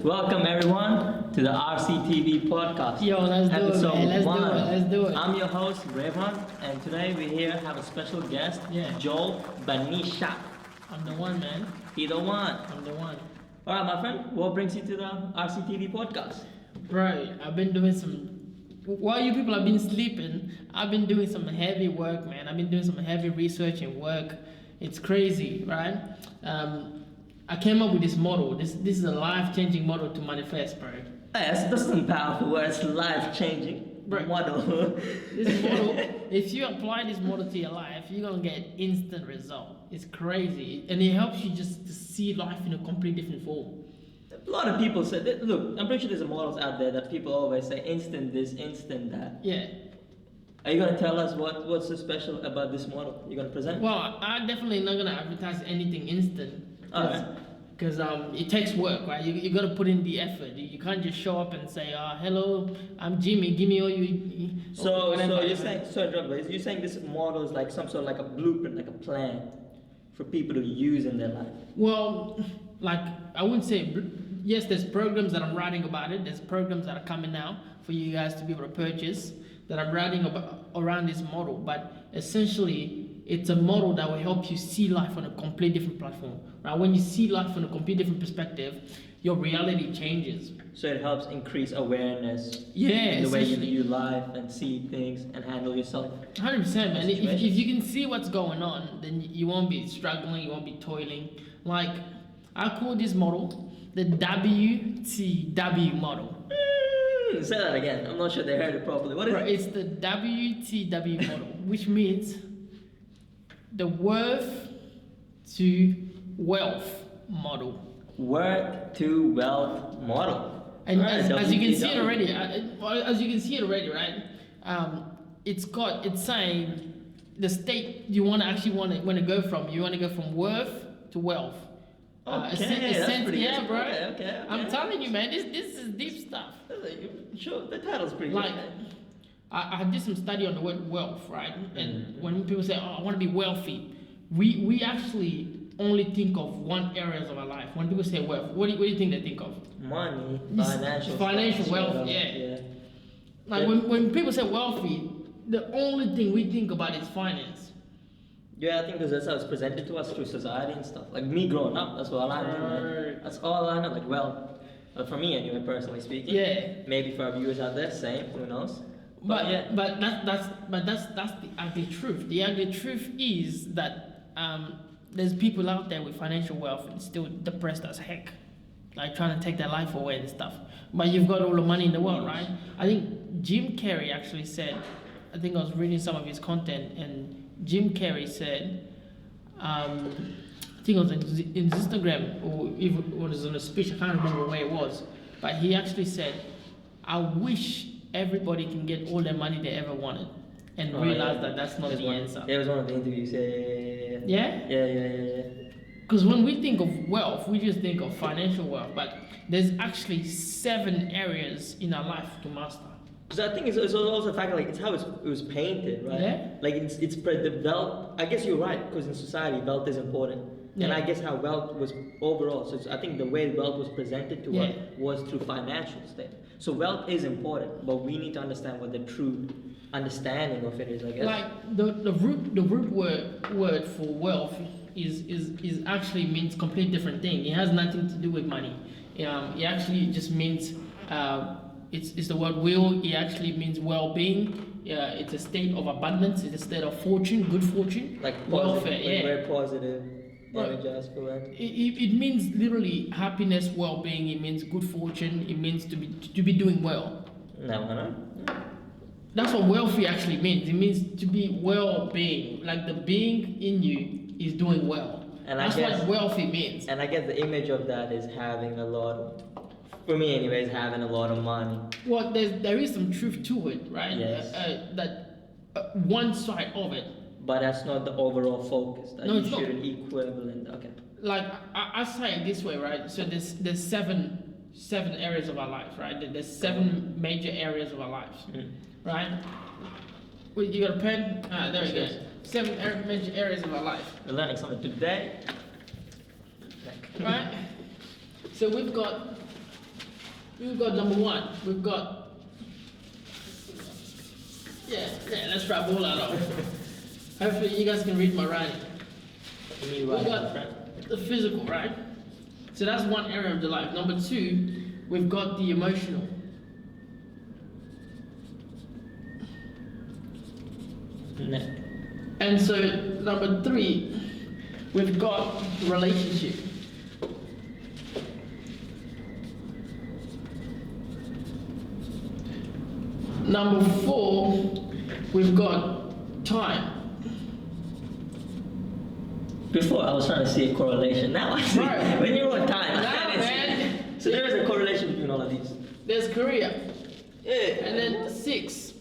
Welcome everyone to the RCTV podcast. Yo, let's do episode it, man. one. Let's do it. I'm your host Revanth, and today we here have a special guest, Joel Benesha. I'm the one, man. He the one. I'm the one. All right, my friend. What brings you to the RCTV podcast? Bro, I've been doing some. While you people have been sleeping, I've been doing some heavy work, man. I've been doing some heavy research and work. It's crazy, right? I came up with this model. This is a life-changing model to manifest, bro. Yes, this is a powerful word. It's life-changing model. This model, if you apply this model to your life, you're gonna get instant result. It's crazy, and it helps you just to see life in a completely different form. A lot of people say that, look, I'm pretty sure there's models out there that people always say instant this, instant that. Yeah. Are you gonna tell us what's so special about this model you're gonna present? Well, I'm definitely not gonna advertise anything instant. Because it takes work, right? You gotta put in the effort. You can't just show up and say, hello, I'm Jimmy, give me all you. So you're saying, you're saying this model is like some sort of like a blueprint, like a plan for people to use in their life? Well, like I wouldn't say. Yes, there's programs that I'm writing about it. There's programs that are coming out for you guys to be able to purchase that I'm writing about around this model. But essentially, it's a model that will help you see life on a complete different platform. Right? When you see life from a complete different perspective, your reality changes. So it helps increase awareness. Yeah, in the way you view life and see things and handle yourself. 100%, man. If you can see what's going on, then you won't be struggling. You won't be toiling. Like I call this model the W.T.W model. Say that again. I'm not sure they heard it properly. What is it? It's the W.T.W model, which means the worth to wealth model. Worth to wealth model. And as you can see it already, right? It's saying the state you want to go from. You want to go from worth to wealth. That's pretty yeah, good. bro. Okay. I'm telling you, man, this is deep stuff. Sure, the title's pretty like, good. I did some study on the word wealth, right? And when people say, I want to be wealthy, we actually only think of one areas of our life. When people say wealth, what do you think they think of? Money, financial wealth, yeah. Like when people say wealthy, the only thing we think about is finance. Yeah, I think because that's how it's presented to us through society and stuff. Like me growing up, that's all I know, man. That's all I know. Like, well, for me anyway, personally speaking. Yeah. Maybe for our viewers out there, same. Who knows? But that's the ugly truth. The ugly truth is that there's people out there with financial wealth and still depressed as heck, like trying to take their life away and stuff. But you've got all the money in the world, right? I think Jim Carrey actually said. I think I was reading some of his content and. Jim Carrey said, I think it was in Instagram or even it was on a speech, I can't remember where it was, but he actually said, I wish everybody can get all the money they ever wanted and realize that that's not the answer. It was one of the interviews, yeah. Yeah. Because when we think of wealth, we just think of financial wealth, but there's actually 7 areas in our life to master. Because I think it's also the fact like it's how it was painted, right? Yeah. Like it's the wealth. I guess you're right because in society wealth is important, and I guess how wealth was overall. So I think the way wealth was presented to us was through financial state. So wealth is important, but we need to understand what the true understanding of it is. I guess. Like the root word for wealth is actually means completely different thing. It has nothing to do with money. It actually just means. It's the word will. It actually means well-being. It's a state of abundance. It's a state of fortune, good fortune, like welfare. Like very positive. Correct. It means literally happiness, well-being. It means good fortune. It means to be doing well. No. That's what wealthy actually means. It means to be well-being. Like the being in you is doing well. And that's what wealthy means. And I guess the image of that is having a lot of. For me, anyways, having a lot of money. Well, there is some truth to it, right? Yes. One side of it. But that's not the overall focus. That you shouldn't equivalent. Okay. Like I say it this way, right? So there's seven areas of our lives, right? There's 7 major areas of our lives, right? Wait, you got a pen? There we go. 7 major areas of our life. We're learning something today. Right? So we've got we've got number one. We've got let's wrap all that up. Hopefully you guys can read my writing. We've got the physical, right? So that's one area of the life. Number two, we've got the emotional. And so number three, we've got relationship. Number four, we've got time. Before I was trying to see a correlation. Now I see when you wrote time. Man. So there is a correlation between all of these. There's career. Yeah. And then 6,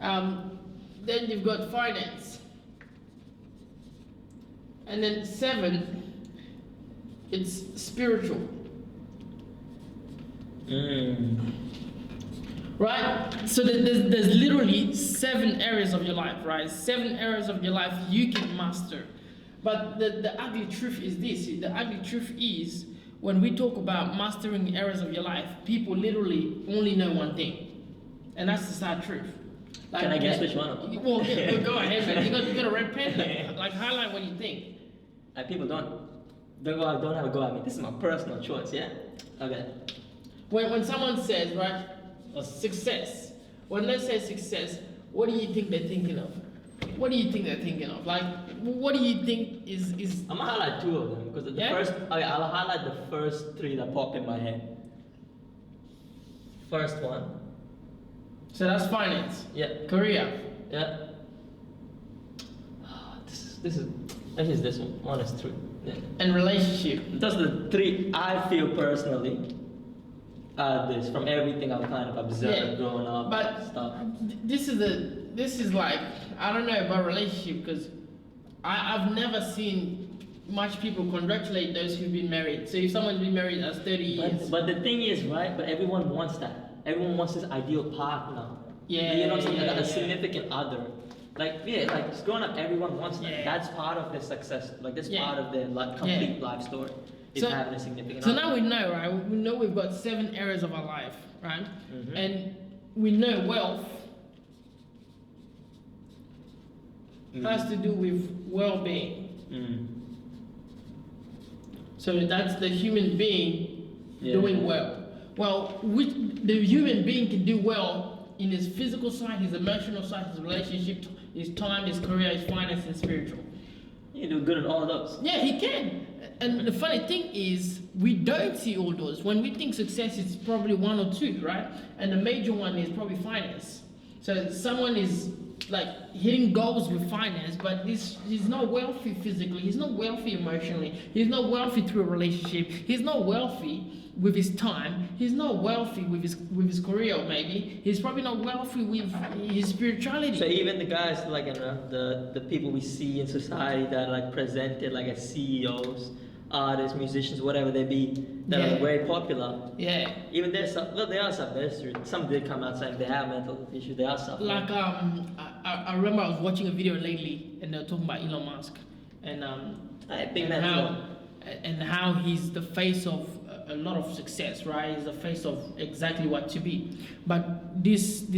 then you've got finance. And then 7, it's spiritual. Right? So there's literally 7 areas of your life, right? 7 areas of your life you can master. But the ugly truth is this. The ugly truth is, when we talk about mastering areas of your life, people literally only know one thing. And that's the sad truth. Like, can I guess which one? Well, go ahead, man. You got a red pen. Like, highlight what you think. People don't have a go at me. This is my personal choice, yeah? Okay. When someone says, right, success, when they say success, what do you think they're thinking of? What do you think they're thinking of? Like, what do you think is? I'm gonna highlight 2 of them because I'll highlight the first 3 that pop in my head. First one. So that's finance. Yeah. Career. Yeah. This is actually this one. One is 3. Yeah. And relationship. That's the 3 I feel personally. This from everything I've kind of observed growing up. But stuff. This is like, I don't know about relationship, because I've never seen much people congratulate those who've been married. So if someone's been married as 30 years. But the thing is, right? But everyone wants that. Everyone wants this ideal partner. Yeah. You know what I'm saying? A significant other. Like just growing up, everyone wants that. Yeah. That's part of their success. Like that's part of their complete life story. Is having a significant other. So now we know, right? We know we've got 7 areas of our life, right? Mm-hmm. And we know wealth has to do with well-being. So that's the human being doing well. Well, the human being can do well in his physical side, his emotional side, his relationship, his time, his career, his finance, and spiritual. You do good at all of those. Yeah, he can. And the funny thing is, we don't see all those. When we think success, it's probably 1 or 2, right? And the major one is probably finance. So someone is like hitting goals with finance, but he's not wealthy physically, he's not wealthy emotionally, he's not wealthy through a relationship, he's not wealthy with his time, he's not wealthy with his career, maybe he's probably not wealthy with his spirituality. So even the guys like the people we see in society that are like presented like as CEOs, artists, musicians, whatever they be, that are very popular. Yeah. Even there's some, well, there are some. Some did come out saying they have mental issues. They are suffering. Like I remember I was watching a video lately, and they were talking about Elon Musk, and how he's the face of a lot of success, right? He's the face of exactly what to be. But this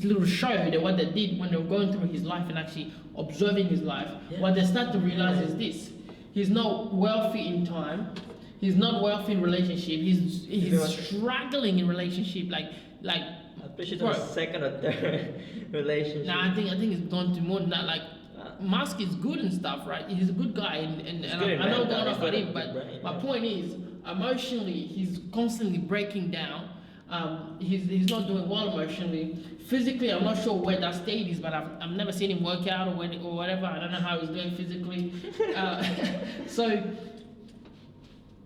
little show, what they did when they were going through his life and actually observing his life, what they start to realize is this: he's not wealthy in time. He's not wealthy in relationship. He's struggling in relationship. Like. I'm pretty sure it's second or third relationship. Nah, I think it's gone to more than that. Like, Musk is good and stuff, right? He's a good guy, and I know going off at him, but my point is, emotionally, he's constantly breaking down. He's not doing well emotionally. Physically, I'm not sure where that state is, but I've never seen him work out or whatever. I don't know how he's doing physically. So,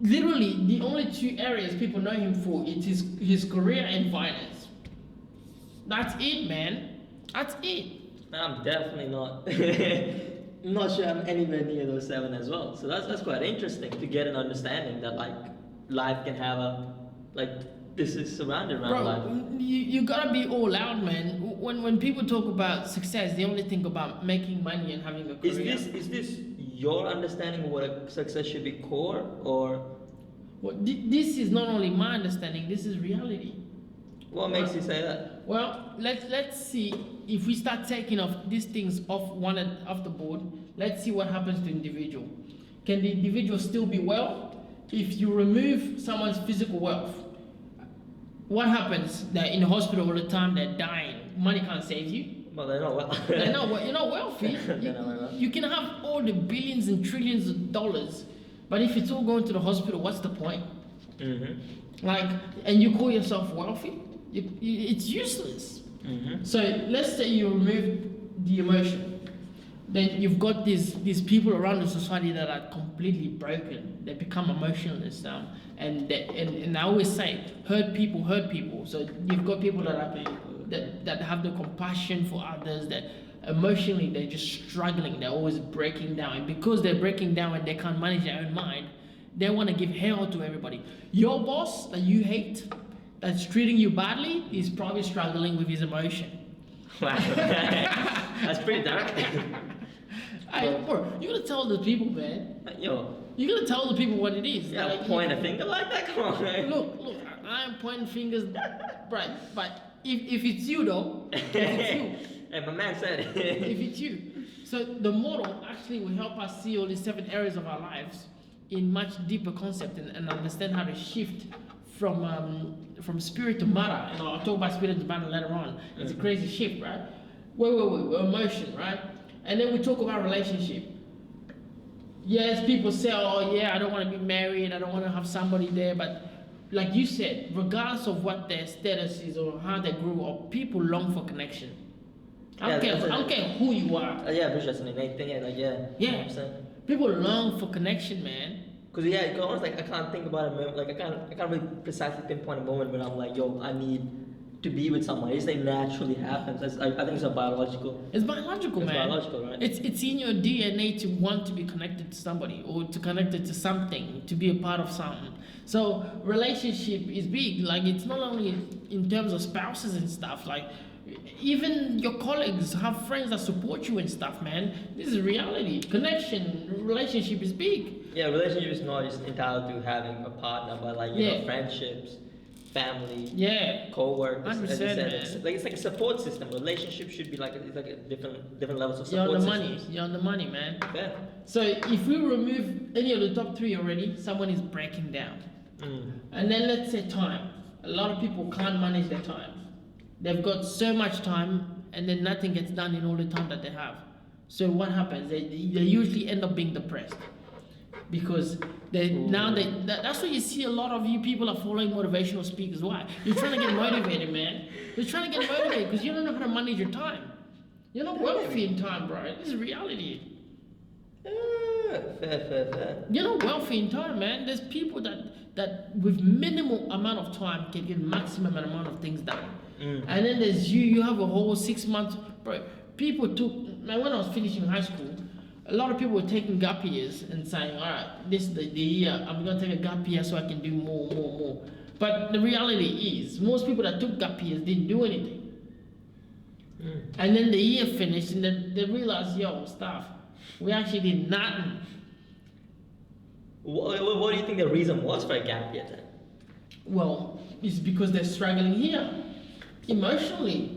literally, the only 2 areas people know him for is his career and finance. That's it, man. That's it. I'm definitely not. I'm not sure I'm anywhere near those 7 as well. So that's quite interesting to get an understanding that like life can have this is surrounded around life. You gotta be all out, man. When people talk about success, they only think about making money and having a career. Is this your understanding of what a success should be core, or? Well, this is not only my understanding. This is reality. What makes you say that? Well, let's see if we start taking off these things off the board. Let's see what happens to individual. Can the individual still be well? If you remove someone's physical wealth, what happens? They're in the hospital all the time. They're dying. Money can't save you. Well, they're not well. You're not wealthy. You can have all the billions and trillions of dollars, but if it's all going to the hospital, what's the point? Mm-hmm. Like, and you call yourself wealthy? It's useless. Mm-hmm. So let's say you remove the emotion. Then you've got these people around the society that are completely broken. They become emotionless now, and I always say, hurt people. So you've got people that have the compassion for others, that emotionally they're just struggling. They're always breaking down, and because they're breaking down and they can't manage their own mind, they want to give hell to everybody. Your boss that you hate, that's treating you badly, is probably struggling with his emotion. Wow, that's pretty dark. Hey, bro, you gotta tell the people, man. Yo, you gotta tell the people what it is. Yeah, like, point a finger like that. Come on, man. Look, I am pointing fingers, right? But if it's you though, if it's you. Hey, my man said it. If it's you, so the model actually will help us see all these 7 areas of our lives in much deeper concept and understand how to shift from spirit to matter. And I'll talk about spirit to matter later on. It's a crazy shift, right? Wait, emotion, right? And then we talk about relationship. Yes, people say, oh yeah, I don't want to be married, I don't want to have somebody there, but like you said, regardless of what their status is or how they grew up, people long for connection. I don't care who you are. Yeah, but just an innate thing, yeah. Yeah. People long for connection, man. Cause it's almost like I can't think about a moment, like I can't really precisely pinpoint a moment when I'm like, yo, I need to be with someone. It's like naturally happens. I think it's biological. It's biological, man. It's biological, right? It's in your DNA to want to be connected to somebody or to connected to something, to be a part of something. So relationship is big. Like it's not only in terms of spouses and stuff. Like even your colleagues have friends that support you and stuff, man. This is reality. Connection, relationship is big. Yeah, relationship is not just entitled to having a partner, but like you know, friendships, family, co-workers. 100%, as you said, man. it's like a support system. Relationship should be like a different levels of You're support. You're on the money, man. Yeah. So if we remove any of the top 3 already, someone is breaking down. And then let's say time. A lot of people can't manage their time. They've got so much time, and then nothing gets done in all the time that they have. So what happens? They usually end up being depressed. Because that's why you see a lot of you people are following motivational speakers. Why? You're trying to get motivated, man. You're trying to get motivated because you don't know how to manage your time. You're not wealthy in time, bro. This is reality. Fair. You're not wealthy in time, man. There's people that with minimal amount of time can get maximum amount of things done. And then there's you have a whole 6 months, bro. People took, man, when I was finishing high school, a lot of people were taking gap years and saying, all right, this is the year, I'm going to take a gap year so I can do more. But the reality is, most people that took gap years didn't do anything. And then the year finished and then they realized, yo, stuff, we actually did nothing. What do you think the reason was for a gap year then? Well, it's because they're struggling here, emotionally.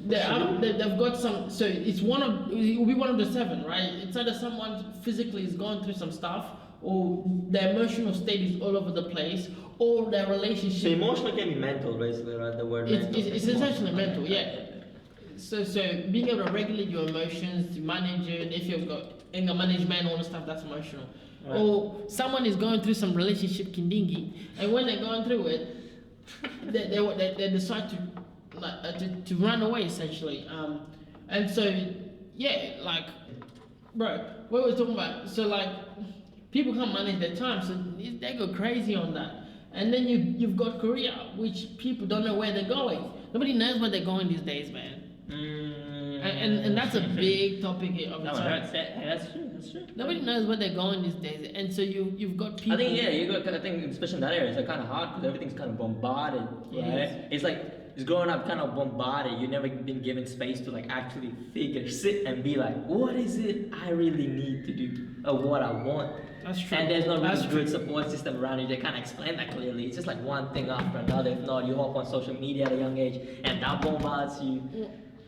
They've got some, so it will be one of the 7, right? It's either someone physically is going through some stuff, or their emotional state is all over the place, or their relationship. So emotional can be mental, basically, right? The word mental. It's essentially mental, yeah. So being able to regulate your emotions, to manage it, if you've got anger management, all the stuff, that's emotional. Right. Or someone is going through some relationship kindingi, and when they're going through it, they decide to run away, essentially. And so, like, bro, what we're talking about, so like, people can't manage their time, so they go crazy on that. And then you've got career, which people don't know where they're going. Nobody knows where they're going these days, man. And that's a big topic of its own. That's true. Nobody knows where they're going these days, and so you've got people. I think especially in that area, it's like kind of hard because everything's kind of bombarded, right? It's like Because growing up kind of bombarded, you never been given space to like actually sit and be like, what is it I really need to do or what I want? That's true. And there's no really good support system around you that kind of explain that clearly. It's just like one thing after another. If not, you hop on social media at a young age and that bombards you.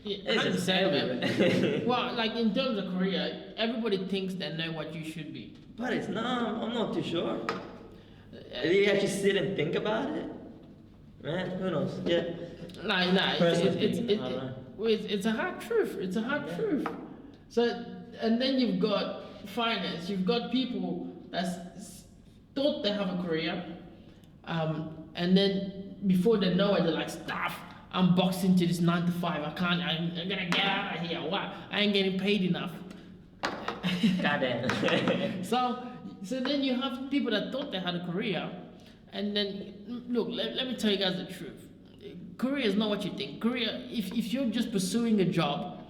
Yeah, it's just everywhere. Well, like in terms of career, everybody thinks they know what you should be. But it's not, I'm not too sure. Do you actually sit and think about it? Man, who knows? Yeah. Nah, it's a hard truth. It's a hard truth. So, and then you've got finance. You've got people that thought they have a career, and then before they know it, they're like, "Stuff. I'm boxed into this 9 to 5. I'm gonna get out of here. What? I ain't getting paid enough." Goddamn. So then you have people that thought they had a career, and then look. Let me tell you guys the truth. Career is not what you think. Career, if you're just pursuing a job,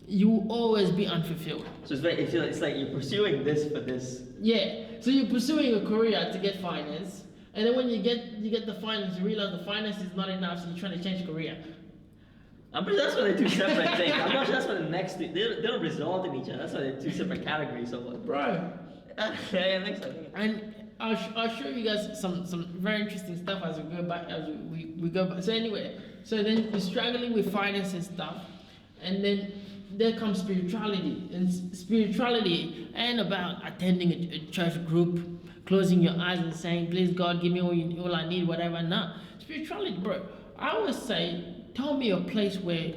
you will always be unfulfilled. So it's like you're pursuing this for this. Yeah. So you're pursuing a career to get finance, and then when you get the finance, you realize the finance is not enough, so you're trying to change career. I'm pretty sure that's why they're two separate things. I'm not sure that's what the next two, they don't result in each other. That's why they're two separate categories of what. Bro. Yeah, it makes sense. And I'll show you guys some very interesting stuff as we go back, as we go back. So anyway, so then you're struggling with finance and stuff, and then there comes spirituality. And spirituality ain't about attending a church group, closing your eyes and saying, "Please God, give me all I need, whatever." Nah, spirituality, bro. I always say, tell me a place where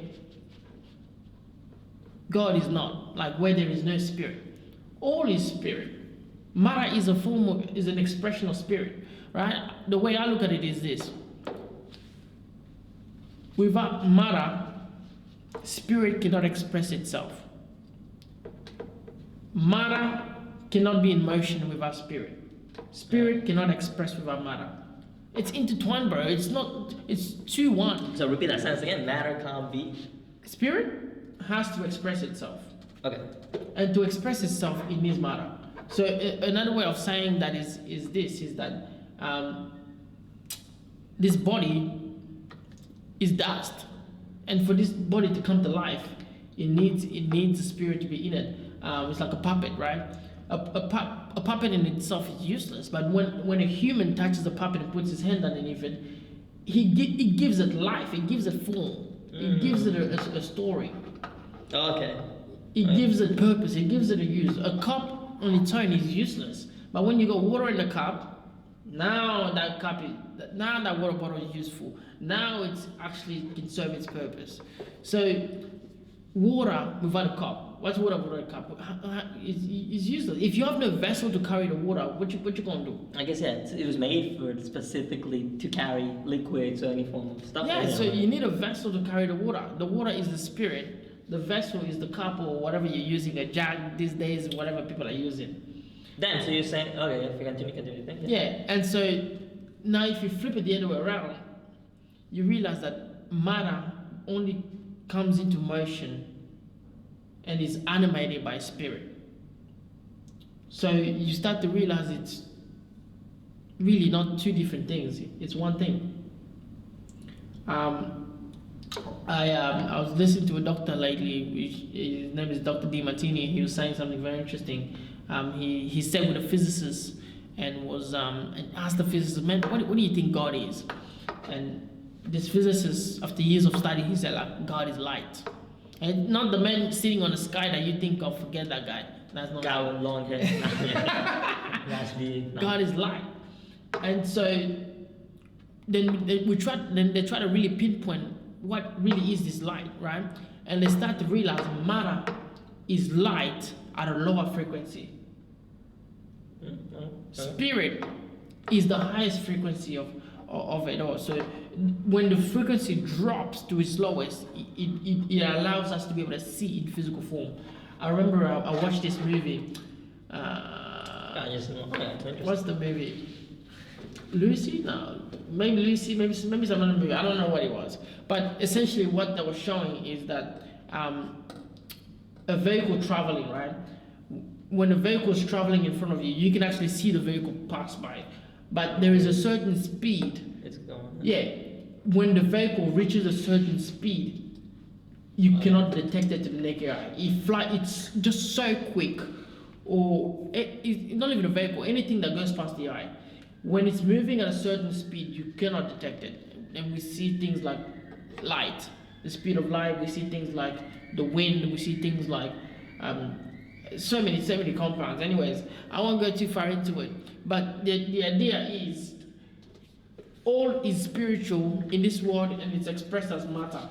God is not, like where there is no spirit. All is spirit. Matter is an expression of spirit, right? The way I look at it is this: without matter, spirit cannot express itself. Matter cannot be in motion without spirit. Spirit cannot express without matter. It's intertwined, bro. It's not. It's 2-1. So repeat that sentence again. Matter can't be. Spirit has to express itself. Okay. And to express itself, it needs matter. So another way of saying that is that this body is dust, and for this body to come to life, it needs a spirit to be in it. It's like a puppet, right? A puppet in itself is useless, but when a human touches a puppet and puts his hand underneath it, it gives it life. It gives it form. It gives it a story. Okay. It gives it purpose. It gives it a use. A cup on its own is useless, but when you got water in the cup, now that water bottle is useful. Now it's actually can serve its purpose. So water without a cup, what's water without a cup? Is useless. If you have no vessel to carry the water, what you gonna do? I guess it was made for specifically to carry liquids or any form of stuff. Yeah, so you need a vessel to carry the water. The water is the spirit. The vessel is the cup or whatever you're using, a jug these days, whatever people are using. Then, so you're saying, okay, if you continue. Yeah, and so now if you flip it the other way around, you realize that matter only comes into motion and is animated by spirit. So you start to realize it's really not two different things, it's one thing. I was listening to a doctor lately, his name is Dr. DiMartini. He was saying something very interesting. He sat with a physicist and was and asked the physicist, "Man, what do you think God is?" And this physicist, after years of study, he said, like, God is light. And not the man sitting on the sky that you think of, forget that guy. That's not guy with long hair. God is light. And so then they try to really pinpoint what really is this light, right? And they start to realize matter is light at a lower frequency. Spirit is the highest frequency of it all. So when the frequency drops to its lowest, it allows us to be able to see in physical form. I remember I watched this movie. What's the movie? Lucy? No, maybe Lucy. Maybe some other movie. I don't know what it was. But essentially, what they were showing is that a vehicle traveling, right? When a vehicle is traveling in front of you, you can actually see the vehicle pass by, but there is a certain speed. It's going. Yeah, when the vehicle reaches a certain speed, you cannot detect it to the naked eye. It's just so quick, or it's not even a vehicle, anything that goes past the eye. When it's moving at a certain speed, you cannot detect it. And we see things like light, the speed of light. We see things like the wind. We see things like so many compounds. Anyways, I won't go too far into it. But the idea is, all is spiritual in this world, and it's expressed as matter.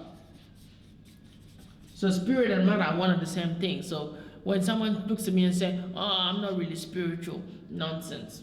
So spirit and matter are one and the same thing. So when someone looks at me and says, "Oh, I'm not really spiritual," nonsense.